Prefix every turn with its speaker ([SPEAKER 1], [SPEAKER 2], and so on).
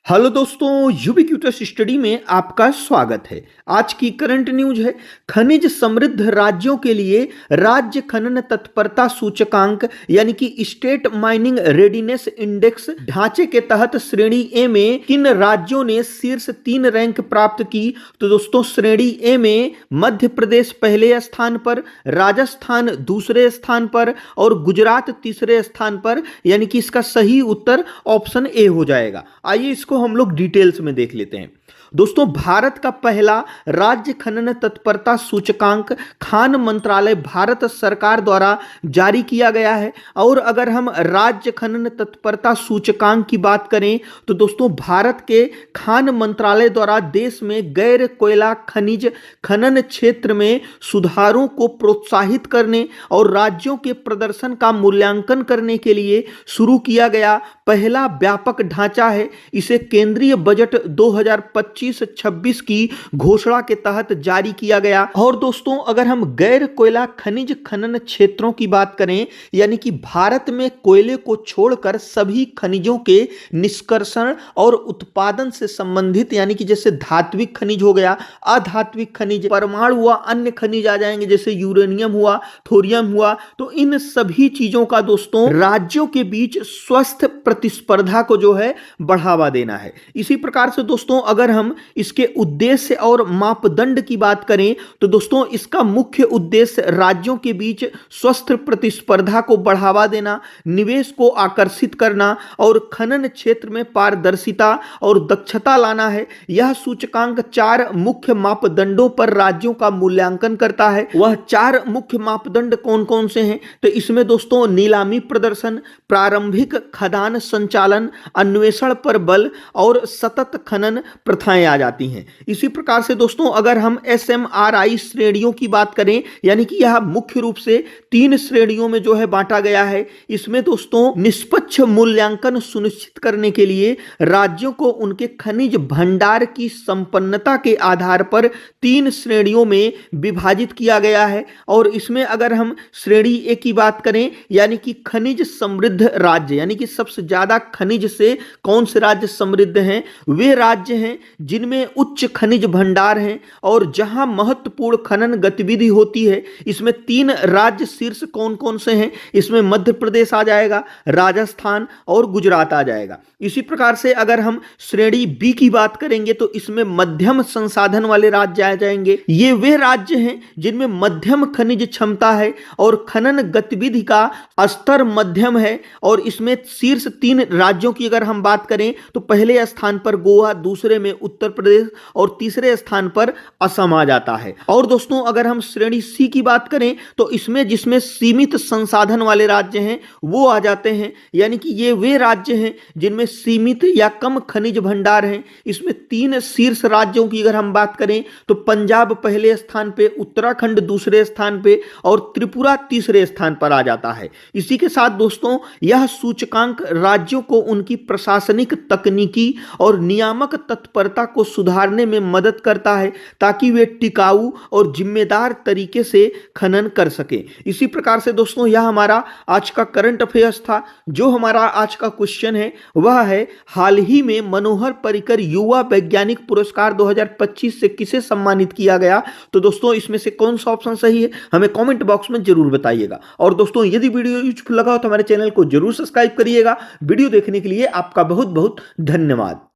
[SPEAKER 1] Hello दोस्तों, ubiquitous study में आपका स्वागत है। आज की करंट न्यूज है खनिज समृद्ध राज्यों के लिए राज्य खनन तत्परता सूचकांक यानी कि स्टेट माइनिंग रेडीनेस इंडेक्स ढांचे के तहत श्रेणी ए में किन राज्यों ने शीर्ष 3 रैंक प्राप्त की। तो दोस्तों श्रेणी ए में मध्य प्रदेश पहले स्थान पर, राजस्थान दूसरे स्थान पर और गुजरात तीसरे स्थान पर, यानी कि इसका सही उत्तर ऑप्शन ए हो जाएगा। आइए इसको हम लोग डिटेल्स में देख लेते हैं। दोस्तों भारत का पहला राज्य खनन तत्परता सूचकांक खान मंत्रालय भारत सरकार द्वारा जारी किया गया है। और अगर हम राज्य खनन तत्परता सूचकांक की बात करें तो दोस्तों भारत के खान मंत्रालय द्वारा देश में गैर कोयला खनिज खनन क्षेत्र में सुधारों को प्रोत्साहित करने और राज्यों के प्रदर्शन का मूल्यांकन करने के लिए शुरू किया गया पहला व्यापक ढांचा है। इसे केंद्रीय बजट 2025-26 की घोषणा के तहत जारी किया गया। और दोस्तों अगर हम गैर कोयला खनिज खनन क्षेत्रों की बात करें यानी कि भारत में कोयले को छोड़कर सभी खनिजों के निष्कर्षण और उत्पादन से संबंधित, यानी कि जैसे धात्विक खनिज हो गया, अधात्विक खनिज, परमाणु हुआ, अन्य खनिज आ जाएंगे जैसे यूरेनियम हुआ, थोरियम हुआ, तो इन सभी चीजों का दोस्तों राज्यों के बीच स्वस्थ प्रतिस्पर्धा को जो है बढ़ावा देना है। इसी प्रकार से दोस्तों अगर हम इसके उद्देश्य और मापदंड की बात करें तो दोस्तों इसका मुख्य उद्देश्य राज्यों के बीच स्वस्थ प्रतिस्पर्धा को बढ़ावा देना, निवेश को आकर्षित करना और खनन क्षेत्र में पारदर्शिता और दक्षता लाना है। यह सूचकांक 4 मुख्य मापदंडों पर राज्यों का मूल्यांकन करता है। वह 4 मुख्य मापदंड कौन कौन से हैं तो इसमें दोस्तों नीलामी प्रदर्शन, प्रारंभिक खदान संचालन, अन्वेषण पर बल और सतत खनन प्रथाएं आ जाती हैं। इसी प्रकार से दोस्तों अगर हम SMRI श्रेणियों की बात करें यानी कि यह मुख्य रूप से 3 श्रेणियों में जो है बांटा गया है। इसमें दोस्तों निष्पक्ष मूल्यांकन सुनिश्चित करने के लिए राज्यों को उनके खनिज भंडार की संपन्नता के आधार पर 3 श्रेणियों में विभाजित किया गया है। और इसमें अगर हम श्रेणी ए की बात करें यानी कि खनिज समृद्ध राज्य, यानी कि सबसे ज्यादा खनिज से कौन से राज्य समृद्ध हैं, वे राज्य हैं जिनमें उच्च खनिज भंडार हैं और जहां महत्वपूर्ण खनन गतिविधि होती है। इसमें 3 राज्य शीर्ष कौन कौन से हैं, इसमें मध्य प्रदेश आ जाएगा, राजस्थान और गुजरात आ जाएगा। इसी प्रकार से अगर हम श्रेणी बी की बात करेंगे तो इसमें मध्यम संसाधन वाले राज्य आ जाएंगे। ये वे राज्य हैं जिनमें मध्यम खनिज क्षमता है और खनन गतिविधि का स्तर मध्यम है। और इसमें शीर्ष 3 राज्यों की अगर हम बात करें तो पहले स्थान पर गोवा, दूसरे में उत्तर प्रदेश और तीसरे स्थान पर असम आ जाता है। और दोस्तों अगर हम श्रेणी सी की बात करें तो इसमें जिसमें सीमित संसाधन वाले राज्य हैं वो आ जाते हैं, यानी कि ये वे राज्य हैं जिनमें सीमित या कम खनिज भंडार हैं। इसमें 3 शीर्ष राज्यों की अगर हम बात करें तो पंजाब पहले स्थान पे, उत्तराखंड दूसरे स्थान पे और त्रिपुरा तीसरे स्थान पर आ जाता है। इसी के साथ दोस्तों यह सूचकांक राज्यों को उनकी प्रशासनिक, तकनीकी और नियामक तत्परता को सुधारने में मदद करता है ताकि वे टिकाऊ और जिम्मेदार तरीके से खनन कर सके। इसी प्रकार से दोस्तों यह हमारा आज का करंट अफेयर्स था। जो हमारा आज का क्वेश्चन है वह है हाल ही में मनोहर पर्रिकर युवा वैज्ञानिक पुरस्कार 2025 से किसे सम्मानित किया गया। तो दोस्तों इसमें से कौन सा ऑप्शन सही है हमें कमेंट बॉक्स में जरूर बताइएगा। और दोस्तों यदि वीडियो यूजफुल लगा हो तो हमारे चैनल को जरूर सब्सक्राइब करिएगा। वीडियो देखने के लिए आपका बहुत बहुत धन्यवाद।